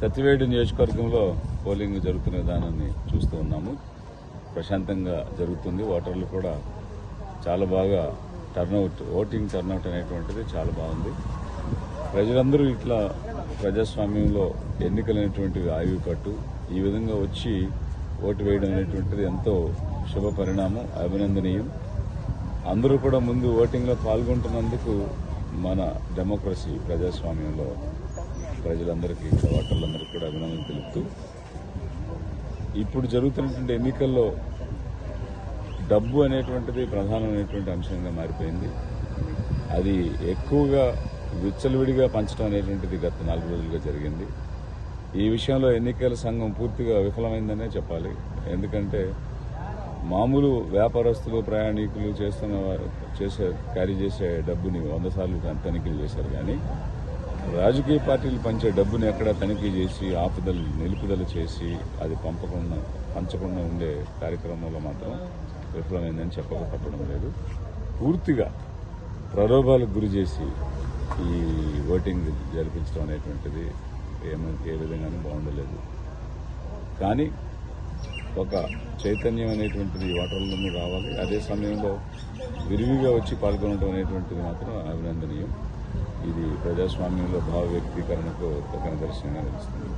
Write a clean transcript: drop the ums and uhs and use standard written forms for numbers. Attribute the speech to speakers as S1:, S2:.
S1: సత్యవేడు నియోజకవర్గంలో పోలింగ్ జరుగుతున్న విధానాన్ని చూస్తూ ఉన్నాము. ప్రశాంతంగా జరుగుతుంది. ఓటర్లు కూడా చాలా బాగా ఓటింగ్ టర్నౌట్ అనేటువంటిది చాలా బాగుంది. ప్రజలందరూ ఇట్లా ప్రజాస్వామ్యంలో ఎన్నికలైనటువంటివి ఆయువు పట్టు ఈ విధంగా వచ్చి ఓటు వేయడం అనేటువంటిది ఎంతో శుభ పరిణామం, అభినందనీయం. అందరూ కూడా ముందు ఓటింగ్లో పాల్గొంటున్నందుకు మన డెమోక్రసీ ప్రజాస్వామ్యంలో ప్రజలందరికీ ఓటర్లందరికీ కూడా అభినందనలు తెలుపుతూ, ఇప్పుడు జరుగుతున్నటువంటి ఎన్నికల్లో డబ్బు అనేటువంటిది ప్రధానమైనటువంటి అంశంగా మారిపోయింది. అది ఎక్కువగా విచ్చలవిడిగా పంచడం అనేటువంటిది గత 4 రోజులుగా జరిగింది. ఈ విషయంలో ఎన్నికల సంఘం పూర్తిగా విఫలమైందనే చెప్పాలి. ఎందుకంటే మామూలు వ్యాపారస్తులు, ప్రయాణికులు క్యారీ చేసే డబ్బుని 100 సార్లు తనిఖీలు చేశారు. కానీ రాజకీయ పార్టీలు పంచే డబ్బుని ఎక్కడ తనిఖీ చేసి నిలుపుదల చేసి అది పంచకుండా ఉండే కార్యక్రమంలో మాత్రం విఫలమైందని చెప్పక తప్పడం లేదు. పూర్తిగా ప్రలోభాలకు గురి చేసి ఈ ఓటింగ్ జరిపించడం అనేటువంటిది ఏ విధంగానూ బాగుండలేదు. కానీ ఒక చైతన్యం అనేటువంటిది ఓటర్లను రావాలి. అదే సమయంలో విరివిగా వచ్చి పాల్గొనడం అనేటువంటిది మాత్రం అభినందనీయం. ఇది ప్రజాస్వామ్యంలో భావ వ్యక్తీకరణకు ఒక నిదర్శనంగా నిలుస్తుంది.